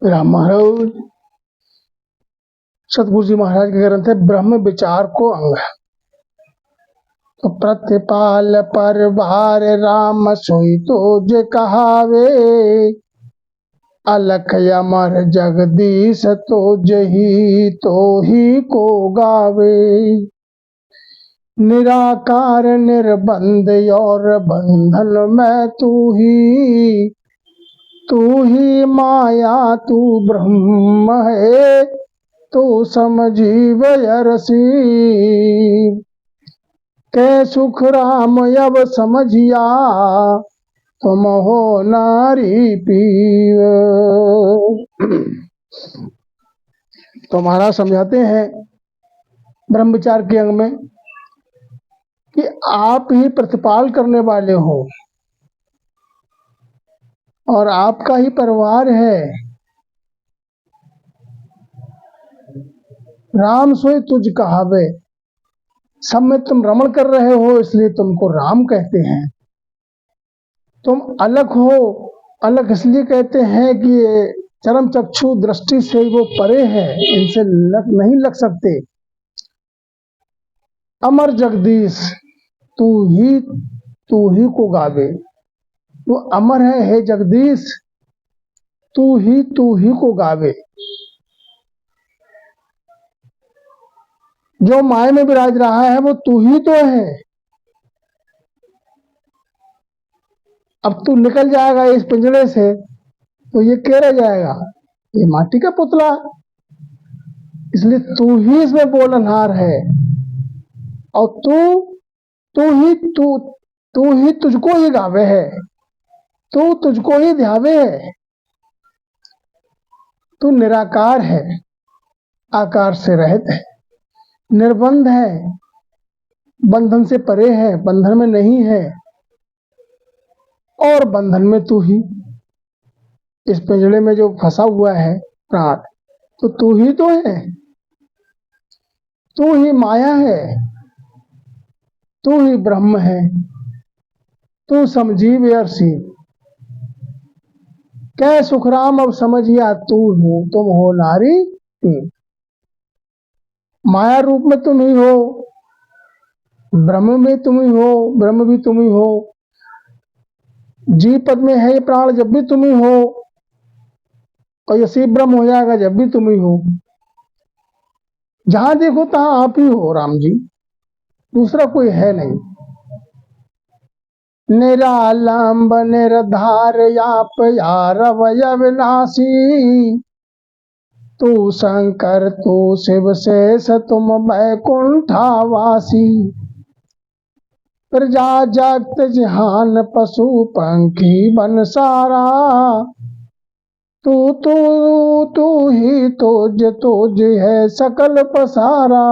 राम महाराज सतगुरु जी महाराज के ग्रंथ है ब्रह्म विचार को अंग। तो प्रतिपाल परवार राम सोई तो जे कहावे, अलख अमर जगदीश तो जही तो ही को गावे। निराकार निर्बंध और बंधन में तू ही माया तू ब्रह्म है, तो समझीव यरसी। के सुख राम अब समझिया, तुम हो नारी पीव। तो महाराज समझाते हैं ब्रह्म विचार के अंग में कि आप ही प्रतिपाल करने वाले हो और आपका ही परिवार है। राम सोई तुझ कहावे, सब में तुम रमण कर रहे हो इसलिए तुमको राम कहते हैं। तुम अलग हो, अलग इसलिए कहते हैं कि चरम चक्षु दृष्टि से वो परे है, इनसे नहीं लग सकते। अमर जगदीश तू ही को गावे, तू अमर है हे जगदीश, तू ही को गावे। जो माया में विराज रहा है वो तू ही तो है। अब तू निकल जाएगा इस पिंजरे से तो ये क्या रह जाएगा? ये माटी का पुतला। इसलिए तू ही इसमें बोलनहार है और तू ही तुझको ही गावे है, तू तुझको ही ध्यावे है। तू निराकार है, आकार से रहित है, निर्बंध है, बंधन से परे है, बंधन में नहीं है। और बंधन में तू ही, इस पिंजड़े में जो फंसा हुआ है प्राण, तो तू ही तो है। तू ही माया है, तू ही ब्रह्म है, तू समझीव अरसी। कै सुख राम अब समझिया, तू हो तुम हो नारी। माया रूप में तुम ही हो, ब्रह्म में तुम ही हो, ब्रह्म भी तुम ही हो। जीव पद में है ये प्राण जब भी तुम ही हो, और ये शिव ब्रह्म हो जाएगा जब भी तुम ही हो। जहां देखो तहां आप ही हो राम जी, दूसरा कोई है नहीं। निरालंब निर्धार आप यार अवयविनाशी, तू शंकर तू शिव शेष तुम वैकुंठवासी। प्रजा जगत जहान पशु पंखी बन सारा, तू ही तुझ है सकल पसारा।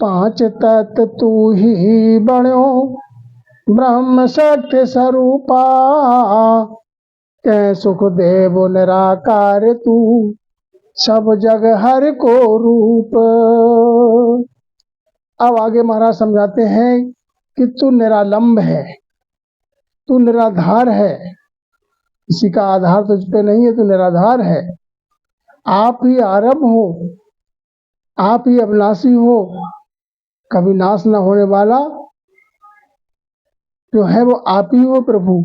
पांच तत्व तू ही बण्यो ब्रह्म शक्ति स्वरूपा, कै सुख देव निराकार तू सब जग हर को रूप। अब आगे महाराज समझाते हैं कि तू निरालंब है, तू निराधार है, किसी का आधार तुझ पे नहीं है, तू निराधार है। आप ही आरंभ हो, आप ही अविनाशी हो, कभी नाश न होने वाला जो है वो आप ही हो प्रभु।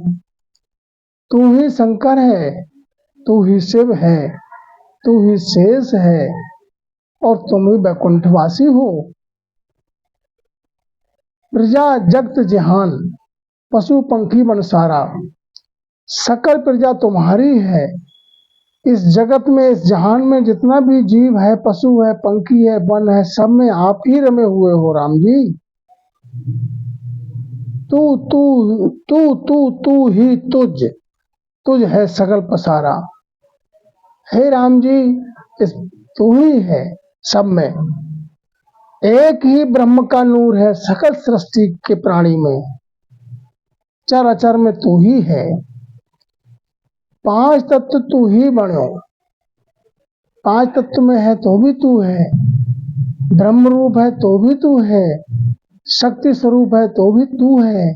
तू ही शंकर है, तू ही शिव है, तू ही शेष है, और तुम ही वैकुंठवासी हो। प्रजा जगत जहान पशु पंखी बन सारा, सकल प्रजा तुम्हारी है। इस जगत में, इस जहान में जितना भी जीव है, पशु है, पंखी है, वन है, सब में आप ही रमे हुए हो राम जी। तू ही तुझ है सकल पसारा। हे राम जी, इस तू ही है सब में। एक ही ब्रह्म का नूर है सकल सृष्टि के प्राणी में, चराचर में तू ही है। पांच तत्व तू ही बनो, पांच तत्व में है तो भी तू है, ब्रह्म रूप है तो भी तू है, शक्ति स्वरूप है तो भी तू है।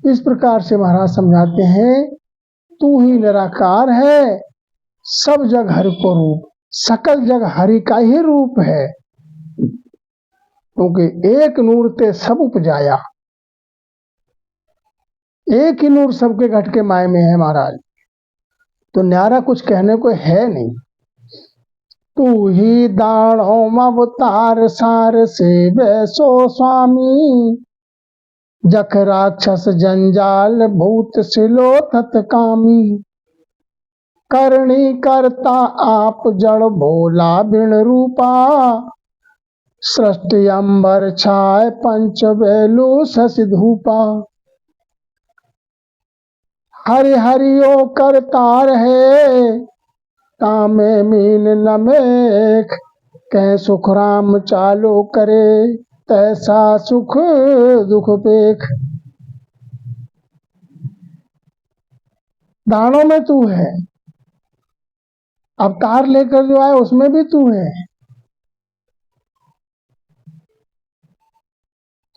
इस प्रकार से महाराज समझाते हैं तू ही निराकार है, सब जग हरि को रूप, सकल जग हरि का ही रूप है, क्योंकि एक नूर ते सब उपजाया, एक ही नूर सबके घट के माय में है महाराज। तो न्यारा कुछ कहने को है नहीं। तू ही दाढ़ों अवतार सार से बैसो स्वामी, जख राक्षस जंजाल भूत सिलो तत्कामी, करणी करता आप जड़ भोला बिन रूपा, सृष्टि अंबर छाय पंच बेलू शशि धूपा। हरि हरियो करतार है, तामे मीन नमेख, कह सुख राम चालो करे, तैसा सुख दुख पेख। दानों में तू है, अवतार लेकर जो आए उसमें भी तू है,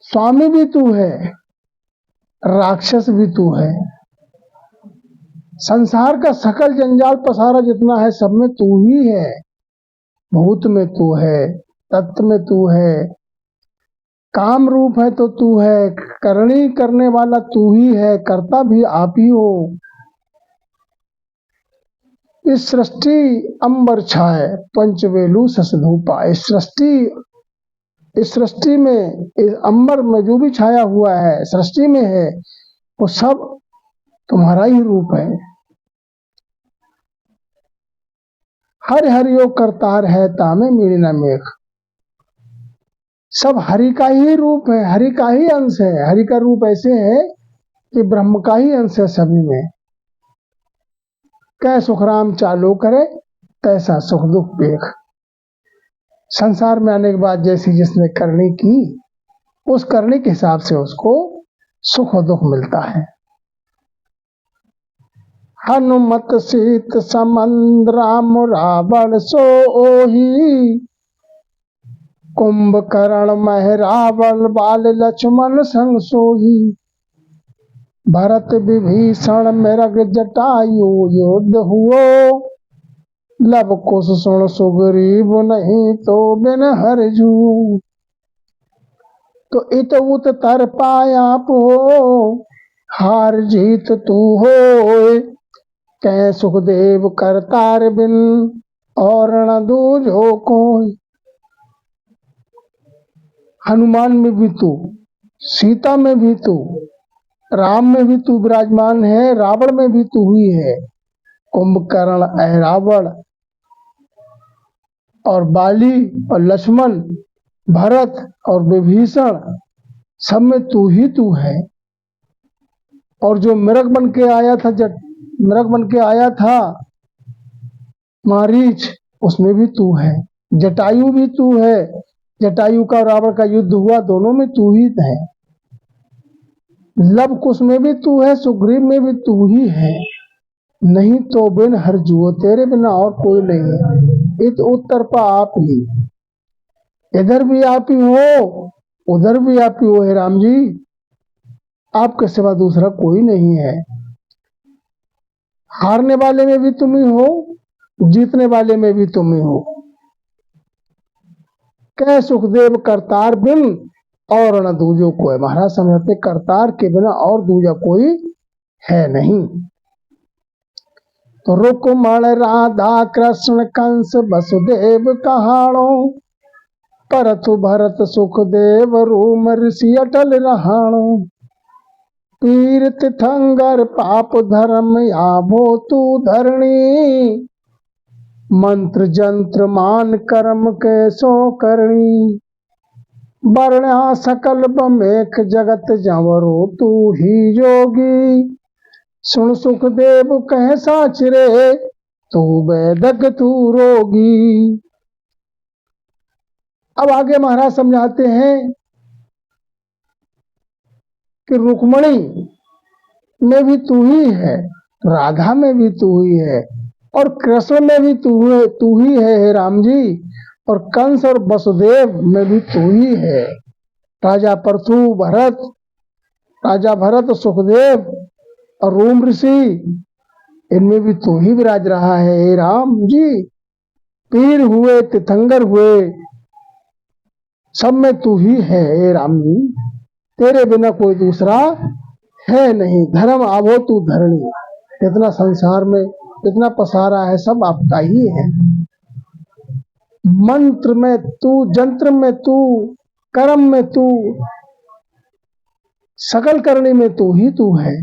स्वामी भी तू है, राक्षस भी तू है, संसार का सकल जंजाल पसारा जितना है सब में तू ही है। भूत में तू है, तत्व में तू है, काम रूप है तो तू है, करणी करने वाला तू ही है, करता भी आप ही हो। इस सृष्टि अंबर छाए पंचवेलू ससधूपा, इस सृष्टि में, इस अंबर में जो भी छाया हुआ है, सृष्टि में है, वो सब तुम्हारा ही रूप है। हरि हरियो करतार है, तामे मीन न मेघ, सब हरि का ही रूप है, हरि का ही अंश है। हरि का रूप ऐसे है कि ब्रह्म का ही अंश है सभी में। कै सुख राम चालो करे, तैसा सुख दुख पेख। संसार में आने के बाद जैसी जिसने करनी की, उस करने के हिसाब से उसको सुख और दुख मिलता है। हनुमत सीत समंद राम रावण सोही, कुंभकर्ण मह रावण बाल लक्ष्मण संग सोही, भरत विभीषण मृग जटायु युद्ध हुओ, लब कुश सुन सुग्रीव नहीं तो बिन हरजू। तो इत उत तर पाया हो, हार जीत तू हो, कै सुखदेव करतार बिन और न दूजो कोई। हनुमान में भी तू, सीता में भी तू, राम में भी तू विराजमान है, रावण में भी तू ही है, कुंभकर्ण रावण और बाली और लक्ष्मण, भरत और विभीषण, सब में तू ही तू है। और जो मृग बन के आया था, मृग बन के आया था मारीच, उसमें भी तू है। जटायु भी तू है, जटायु का रावण का युद्ध हुआ, दोनों में तू ही है। लव कुश में भी तू है, सुग्रीव में भी तू ही है, नहीं तो बिन हरजू, तेरे बिना और कोई नहीं है। इत उत्तर पर आप ही, इधर भी आप ही हो, उधर भी आप ही हो। हे राम जी, आपके सिवा दूसरा कोई नहीं है। हारने वाले में भी तुम ही हो, जीतने वाले में भी तुम ही हो। कह सुखदेव करतार बिन और न दूजो कोई। महाराज समझाते करतार के बिना और दूजा कोई है नहीं। तो रुक्मण राधा कृष्ण कंस वसुदेव कहाणो, परतु भरत सुखदेव रूम ऋषि अटल रहाणो, पीर तीर्थंकर पाप धर्म आभो तू धरणी, मंत्र जंत्र मान कर्म के सो करणी, वर्णा सकल बमेख जगत जंवरो तू ही जोगी, सुन सुखदेव कह साचरे तू वेदक तू रोगी। अब आगे महाराज समझाते हैं कि रुक्मणी में भी तू ही है, राधा में भी तू ही है, और कृष्ण में भी तू ही है हे राम जी, और कंस और वसुदेव में भी तू ही है। राजा परशु भरत, राजा भरत सुखदेव और रूम ऋषि इनमें भी तू ही विराज रहा है हे राम जी। पीर हुए तीर्थंकर हुए सब में तू ही है हे राम जी। तेरे बिना कोई दूसरा है नहीं। धर्म आवो तू धरणी। इतना संसार में इतना पसारा है सब आपका ही है। मंत्र में तू, जंत्र में तू, कर्म में तू, सकल करने में तू ही तू है।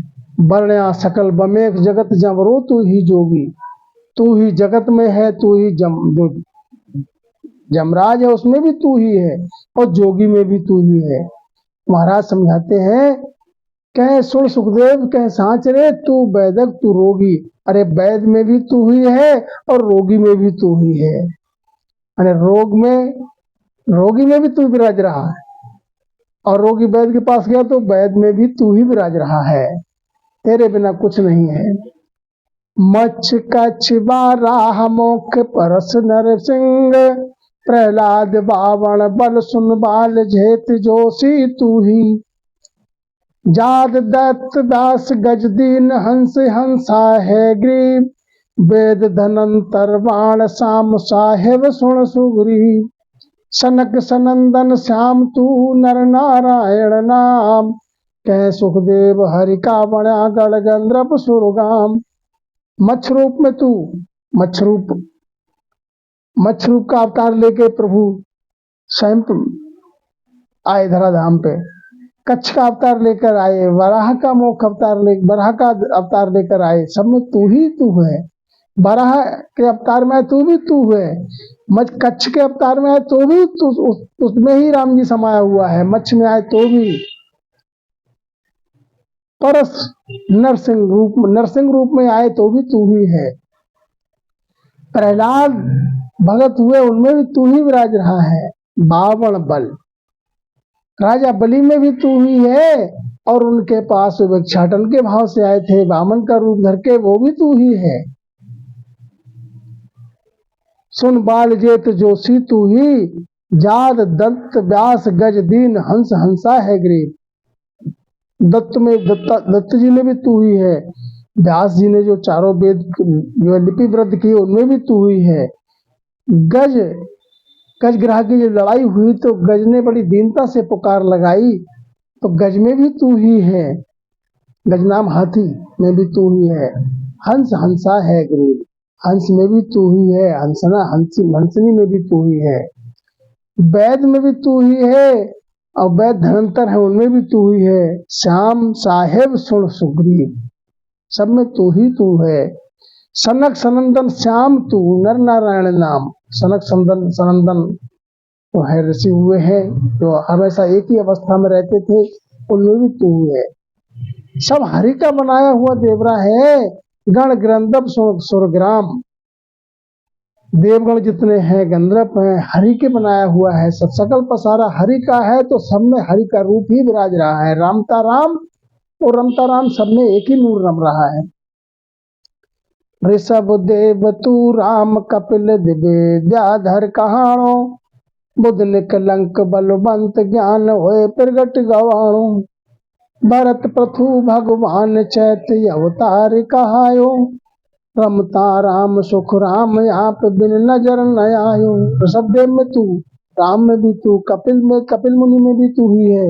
वर्ण्या सकल बमेक जगत जमरो तू ही जोगी। तू ही जगत में है, तू ही जो जमराज है उसमें भी तू ही है और जोगी में भी तू ही है। महाराज समझाते हैं, कहे सुन सुखदेव कहे सांच रे तू वैदक तू रोगी। अरे वैद में भी तू ही है और रोगी में भी तू ही है। अरे रोगी में भी तू विराज रहा है और रोगी वैद के पास गया तो वैद में भी तू ही विराज रहा है। तेरे बिना कुछ नहीं है। मच्छ कच्छ बाराह मोख परस नर सिंह। प्रहलाद बावण बल सुन बाल जेत जोशी तू ही। जात दत्त दास गज दीन हंस हंसा है ग्रीव। वेद धनंतर बाण साम साहेब सुन सुग्रीव। सनक सनंदन श्याम तू नर नारायण नाम। कह सुखदेव हरि का बड़ा गढ़ गंद्रप सुरगाम। मच्छ रूप में तू, मच्छ रूप का अवतार लेके प्रभु स्वयं आए धराधाम पे। कच्छ का अवतार लेकर आए, वराह का मुख अवतार ले वराह का अवतार लेकर आए। सब में तू ही तू है। वराह के अवतार में तू भी तू है। कच्छ के अवतार में आए तो भी तू, उसमें ही राम जी समाया हुआ है। मच्छ में आए तो भी। परस नरसिंह रूप में आए तो भी तू ही है। प्रहलाद भगत हुए उनमें भी तू ही विराज रहा है। बावण बल राजा बलि में भी तू ही है और उनके पास भिक्षाटन के भाव से आए थे वामन का रूप धर के, वो भी तू ही है। सुन बाल जेत जोशी तू ही। जात दत्त व्यास गज दीन हंस हंसा है ग्रीव। दत्त जी में भी तू ही है। व्यास जी ने जो चारों वेद लिपिबद्ध की उनमें भी तू ही है। गज ग्रह की जो लड़ाई हुई तो गज ने बड़ी दीनता से पुकार लगाई तो गज में भी तू ही है। गज नाम हाथी में भी तू ही है। हंस हंसा है ग्रीव। हंस में भी तू ही है। हंसनी में भी तू ही है। वैद में भी तू ही है और वैद धनंतर है उनमें भी तू ही है। श्याम साहेब सुन सुग्रीव सब में तू ही तू है। सनक सनंदन श्याम तू नर नारायण नाम। सनक सनंदन तो है ऋषि हुए हैं जो हमेशा एक ही अवस्था में रहते थे, उनमें भी तू है। सब हरि का बनाया हुआ देवरा है। गण गंधर्व सुरग्राम। देवगण जितने हैं गंधर्व हैं हरि के बनाया हुआ है। सब सकल पसारा हरि का है तो सब में हरि का रूप ही विराज रहा है। रामता राम और रमता राम सब में एक ही नूर रम रहा है। ऋषभ देव तू राम कपिल विद्याधर कहाणो। बुध निकलंक बलवंत ज्ञान होए प्रगट गवाणो। भरत प्रथु भगवान चैत्य अवतार कहायो। रमता राम सुख राम आप बिन नजर न आयो। ऋषभ देव में तू, राम में भी तू, कपिल मुनि में भी तू ही है।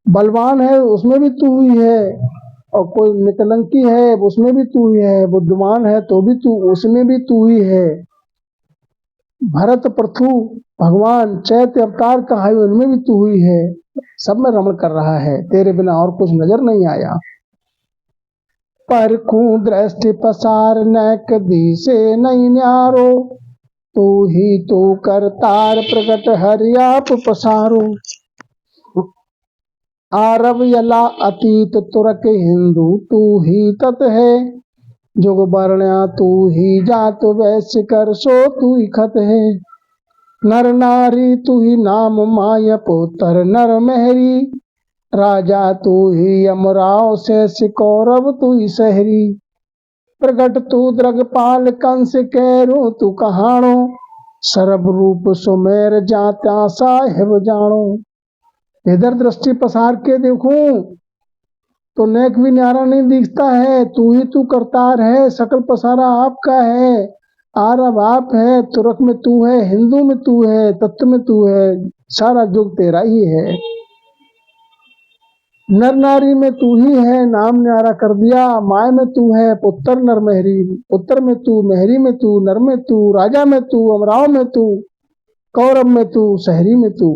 बलवान है उसमें भी तू ही है और कोई निकलंकी है उसमें भी तू ही है। बुद्धिमान है तो भी तू, उसमें भी तू ही है। भरत प्रथु भगवान चैत्य अवतार कहायो उनमें भी तू ही है। सब में रमण कर रहा है। तेरे बिना और कुछ नजर नहीं आया। परखू दृष्टि पसार नैक दिसे नहीं न्यारो। तू ही तू करतार प्रकट हरि आप पसारो। आरव यला अतीत तुरक हिंदू तू ही तत है। जुग वर्ण्या तू ही जात वैश्य कर सो तू ही खत है। नर नारी तू ही नाम माया पुत्र नर मेहरी। राजा तू ही यमराव से कौरव तू ही सहरी। प्रगट तू द्रगपाल कंस कैरू तू कहाणो। सर्व रूप सुमेर जात्या साहेब जानो। इधर दृष्टि पसार के देखूं तो नेक भी न्यारा नहीं दिखता है। तू ही तू करतार है, सकल पसारा आपका है। आरब आप है, तुर्क में तू है, हिंदू में तू है, तत्व में तू है, सारा जुग तेरा ही है। नर नारी में तू ही है, नाम न्यारा कर दिया। माय में तू है, पुत्र नर मेहरी, पुत्र में तू, मेहरी में तू, नर में तू, राजा में तू, अमराव में तू, कौरव में तू, शहरी में तू।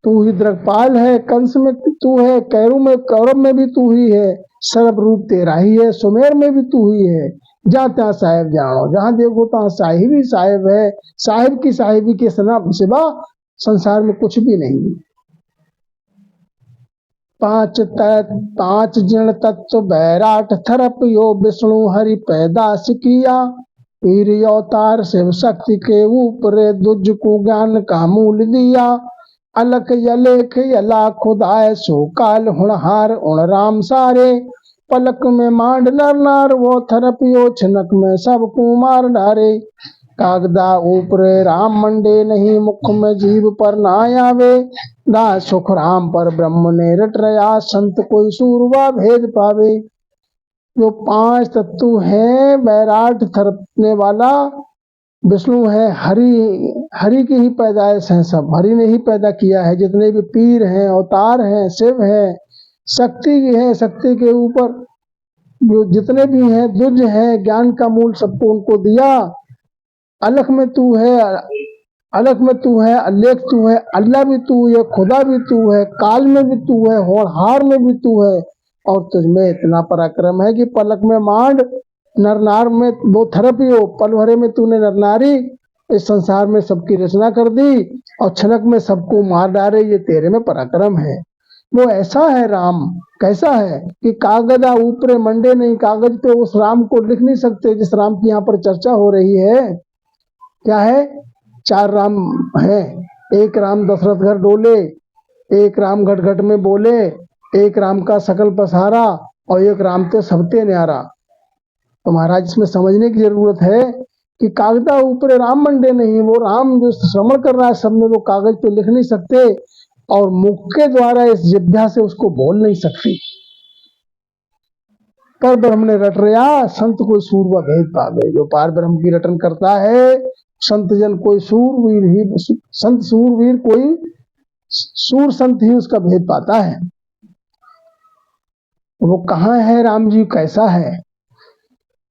तू ही द्रगपाल है, कंस में तू है, कैरू में, कौरव में भी तू ही है। सर्व रूप तेरा ही है, सुमेर में भी तू ही है। जहाँ त्या साहेब जानो, जहाँ देखो तहाँ साहिब ही साहेब है। साहिब की साहिबी के सिवा संसार में कुछ भी नहीं। पांच जन तत्व बैराट थरप यो विष्णु हरि पैदास किया। वीर अवतार शिव शक्ति के ऊपर दुज को ज्ञान का मूल दिया। अलख यलेख यला खुदाय सो काल हुणहार उण राम सारे। पलक में मांड नर नार वो थरपियो छिनक में सब कुमार डारे। कागदा ऊपरे राम मंडे नहीं, मुख में जीव पर ना आवे। दा सुख राम पर ब्रह्म ने रट रया, संत कोई सूरवा भेद पावे। जो पांच तत्व है, बैराट थरपने वाला विष्णु है, हरि की ही पैदाइश है। सब हरि ने ही पैदा किया है। जितने भी पीर हैं, अवतार हैं, शिव है, शक्ति है, शक्ति के ऊपर जो जितने भी हैं, दुज है, ज्ञान का मूल सबको उनको दिया। अलख में तू है, अलख में तू है, अल्लेख तू है, अल्लाह भी तू है, खुदा भी तू है, काल में भी तू है, होनहार में भी तू है। और तुझमें इतना पराक्रम है कि पलक में मांड नर नार में वो थरपी हो, पल भरे में तूने नर नारी इस संसार में सबकी रचना कर दी और छनक में सबको मार डाले। ये तेरे में पराक्रम है। वो ऐसा है राम, कैसा है कि कागदा ऊपरे मंडे नहीं, कागज पे उस राम को लिख नहीं सकते जिस राम की यहाँ पर चर्चा हो रही है। क्या है? चार राम हैं। एक राम दशरथ घर डोले, एक राम घट घट में बोले, एक राम का सकल पसारा और एक राम ते सबते न्यारा। तो महाराज इसमें समझने की जरूरत है कि कागदा ऊपर राम मंडे नहीं, वो राम जो श्रवण कर रहा है सब में, वो कागज पे लिख नहीं सकते और मुख के द्वारा इस जिह्वा से उसको बोल नहीं सकती। पर ब्रह्म ने रट रया, संत कोई सूर व भेद पावे। जो पार ब्रह्म की रटन करता है, संत जन कोई सूरवीर ही, संत सूरवीर कोई सूर संत ही उसका भेद पाता है। वो कहाँ है राम जी, कैसा है?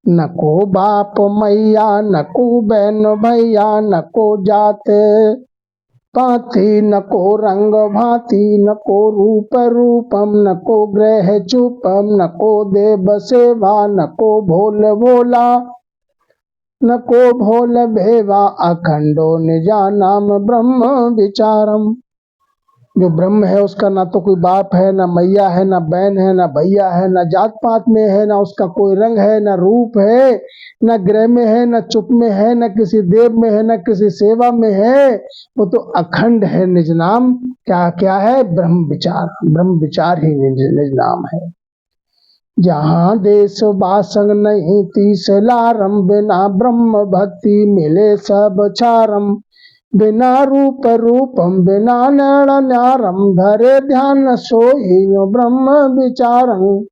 न को बाप मैया, न को बहन भैया, न को जात पाथी, न को रंग भांति, न को रूप रूपम, न को ग्रह चुपम, न को देव सेवा, न को भोल भोला, न को भोल भेवा, अखंडो निजा नाम ब्रह्म विचारम। जो ब्रह्म है उसका ना तो कोई बाप है, ना मैया है, ना बहन है, ना भैया है, ना जात पात में है, ना उसका कोई रंग है, ना रूप है, ना ग्रह में है, ना चुप में है, ना किसी देव में है, ना किसी सेवा में है। वो तो अखंड है। निज नाम क्या क्या है? ब्रह्म विचार। ब्रह्म विचार ही निज नाम है। जहाँ देश बासंग नहीं तीसलारम, बिना ब्रह्म भक्ति मिले सब छारम। बिना रूप रूपम, बिना नैण न्यारम, धरे ध्यान सोई ब्रह्म विचारम।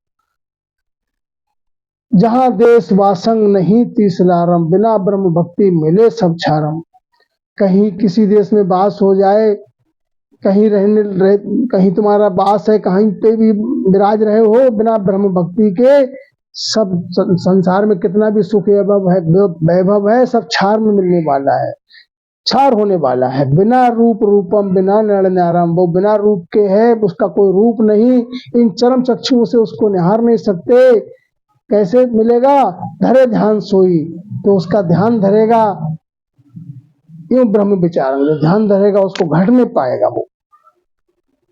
जहाँ देश वासंग नहीं तीसलारम, बिना ब्रह्म भक्ति मिले सब छारम। कहीं किसी देश में वास हो जाए, कहीं कहीं तुम्हारा वास है, कहीं पे भी विराज रहे हो, बिना ब्रह्म भक्ति के सब संसार में कितना भी सुख वैभव है सब छार में मिलने वाला है, छार होने वाला है। बिना रूप रूपम, बिना नैण न्यारम, वो बिना रूप के है, उसका कोई रूप नहीं। इन चरम चक्षुओं से उसको निहार नहीं सकते। कैसे मिलेगा? धरे ध्यान सोई, तो उसका ध्यान धरेगा, यूं ब्रह्म विचार में ध्यान धरेगा, उसको घट में पाएगा। वो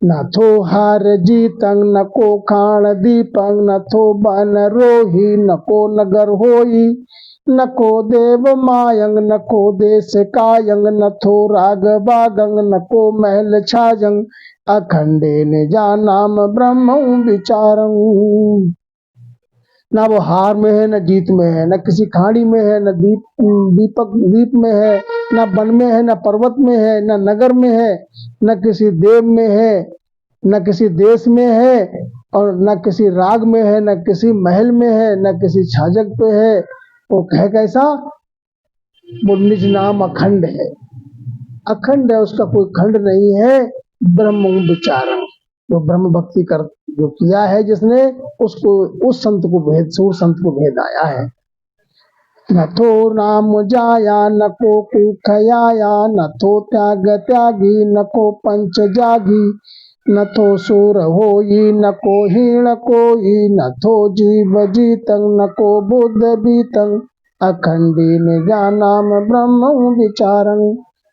न थो हार जीतंग, न को खाण दीपंग, न थो बन रोही, न को नगर होई, न को देव मायंग, न को देश कायंग, न थो राग बागंग, न को महल छाजंग, अखंडे निजा नाम ब्रह्म विचारंग। ना वो हार में है, न जीत में है, न किसी खाड़ी में है, न दीप में है, न वन में है, न पर्वत में है, न नगर में है, न किसी देव में है, न किसी देश में है, और न किसी राग में है, न किसी महल में है, न किसी छाजक पे है। वो है कैसा? वो निज नाम अखंड है, अखंड है, उसका कोई खंड नहीं है। ब्रह्म विचारम, जो ब्रह्म भक्ति कर जो किया है जिसने, उसको उस संत को भेद से उस संत को भेद आया है। न थो नाम जाया न को कुखयाया, न थो त्याग त्यागी न को पंच जागी, न थो सूर होई न को हीण कोई, न थो जीव जीतंग न को बुद्ध बीतंग, अखंडी निजा नाम ब्रह्म विचारं।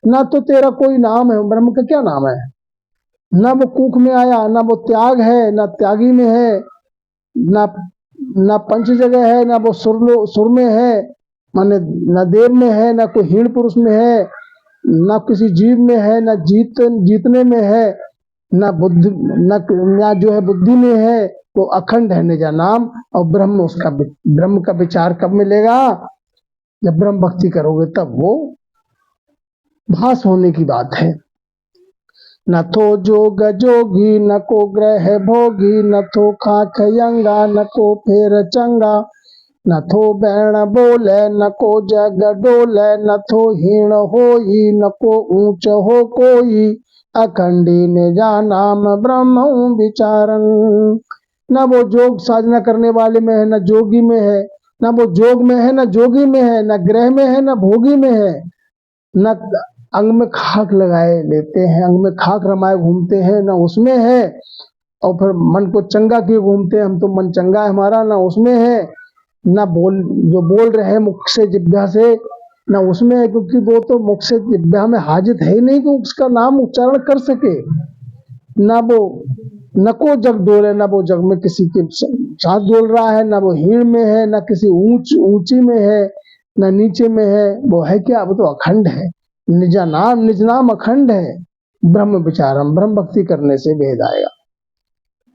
न तो तेरा कोई नाम है, ब्रह्म का क्या नाम है? न वो कुख में आया, न वो त्याग है, न त्यागी में है, न न पंच जगह है, न वो सुर में है, माने न देव में है, न कोई हीण पुरुष में है, न किसी जीव में है, न जीतने में है, न बुद्धि न जो है बुद्धि में है। तो अखंड है निजा नाम। और ब्रह्म, उसका ब्रह्म का विचार कब मिलेगा? जब ब्रह्म भक्ति करोगे तब वो भास होने की बात है। न थो जोग जोगी न को ग्रह भोगी, न थो खाक यंगा न को फेर चंगा, न थो बैण बोले न को जग डोले, न थो हीण होई न को ऊंच हो कोई, अखंडी निजा नाम ब्रह्म विचारं। न वो जोग साधना करने वाले में है, न जोगी में है, न वो जोग में है, न जोगी में है, न ग्रह में है, न भोगी में है, न अंग में खाक लगाए लेते हैं, अंग में खाक रमाए घूमते हैं, न उसमें है। और फिर मन को चंगा किए घूमते हैं, हम तो मन चंगा है हमारा, ना उसमें है। ना जो बोल रहे हैं मुख से जिह्वा से, ना उसमें है, क्योंकि वो तो मुख से जिह्वा में हाजिर है ही नहीं कि उसका नाम उच्चारण कर सके। ना वो न को जग डोले, ना वो जग में किसी के साथ डोल रहा है, ना वो हीण में है, ना किसी ऊंची में है, ना नीचे में है। वो है क्या? वो तो अखंड है। निज नाम अखंड है। ब्रह्म विचारम, ब्रह्म भक्ति करने से भेद आएगा।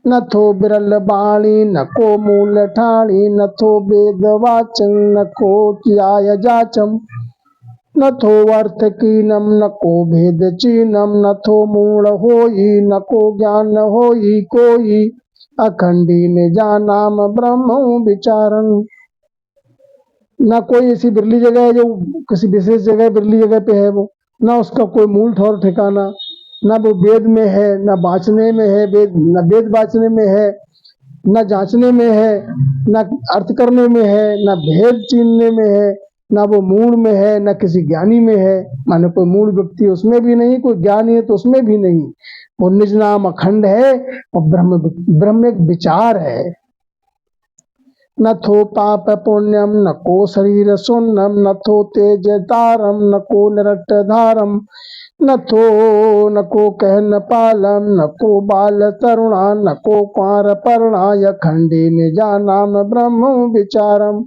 न थो बिरल बाणी न को मूल ठाणी, न थो वेद वाचन न को न्याय जाचम, न थो अर्थ कीनम न को भेद चीनम, न थो मूल होई न को ज्ञान होई कोई, अखंडी निजा नाम ब्रह्म विचारं। न कोई ऐसी बिरली जगह है जो किसी विशेष जगह बिरली जगह पे है, वो ना उसका कोई मूल ठौर ठिकाना, न वो वेद में है, न बाँचने में है, न वेद बाँचने में है, न जांचने में है, न अर्थ करने में है, न भेद चीनने में है, न वो मूल में है, न किसी ज्ञानी में है। माने कोई मूल व्यक्ति उसमें भी नहीं, कोई ज्ञानी है तो उसमें भी नहीं। वो निज नाम अखंड है और ब्रह्म एक विचार है। न थो पाप पुण्यम न को शरीर सुन्नम, न थो तेज तारम न को निरट धारम, न को कहन पालम न को बाल तरुणा, न को कुंवर पर्णा, खंडी निजा नाम ब्रह्म विचारम।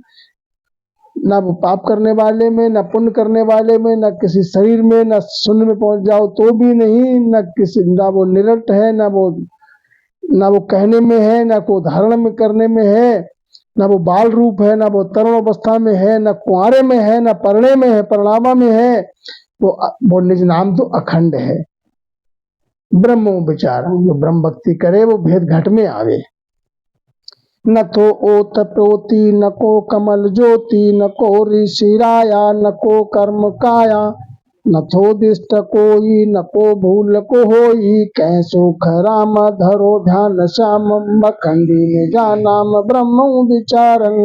न वो पाप करने वाले में, न पुण्य करने वाले में, न किसी शरीर में, न शून्य में पहुंच जाओ तो भी नहीं, न वो निरट है, न वो कहने में है, न को धारण में करने में है, न वो बाल रूप है, न वो तरुण अवस्था में है, न कुंवारे में है, न परणे में है, परणावा में है। वो निज नाम तो अखंड है। ब्रह्म विचार, जो ब्रह्म भक्ति करे वो भेद घट में आवे। न तो ओत प्रोति न को कमल ज्योति, न को ऋषि राया, न को कर्म काया, न थो दिष्ट कोई न को भूल को होई, कैसो राम धरो ध्यान श्याम, अखंडी निजा नाम ब्रह्म विचारं।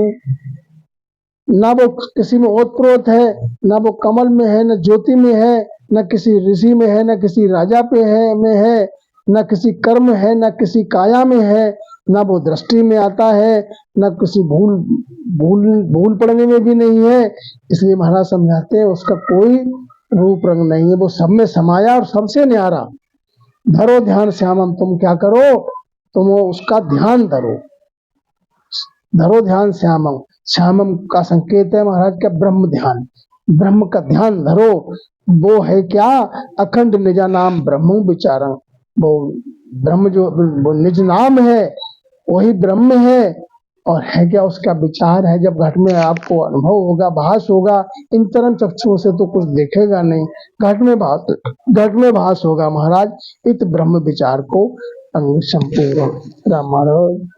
न वो किसी में ओतप्रोत है, न वो कमल में है, न ज्योति में है, न किसी ऋषि में है, न किसी राजा पे है में है, न किसी कर्म है, न किसी काया में है, न वो दृष्टि में आता है, न किसी भूल पड़ने में भी नहीं है। इसलिए महाराज समझाते हैं उसका कोई रूप रंग नहीं है, वो सब में समाया और सबसे न्यारा। धरो ध्यान श्यामम, तुम क्या करो? तुम उसका ध्यान धरो। धरो ध्यान श्यामम, श्यामम का संकेत है महाराज का ब्रह्म ध्यान। ब्रह्म का ध्यान धरो, वो है क्या? अखंड निजा नाम ब्रह्म विचारं। वो ब्रह्म जो वो निज नाम है वही ब्रह्म है। और है क्या? उसका विचार है। जब घट में आपको अनुभव होगा, भास होगा, इन तरह चक्षुओं से तो कुछ देखेगा नहीं, घट में भास होगा महाराज। इत ब्रह्म विचार को अंग संपूर्ण। राम महाराज।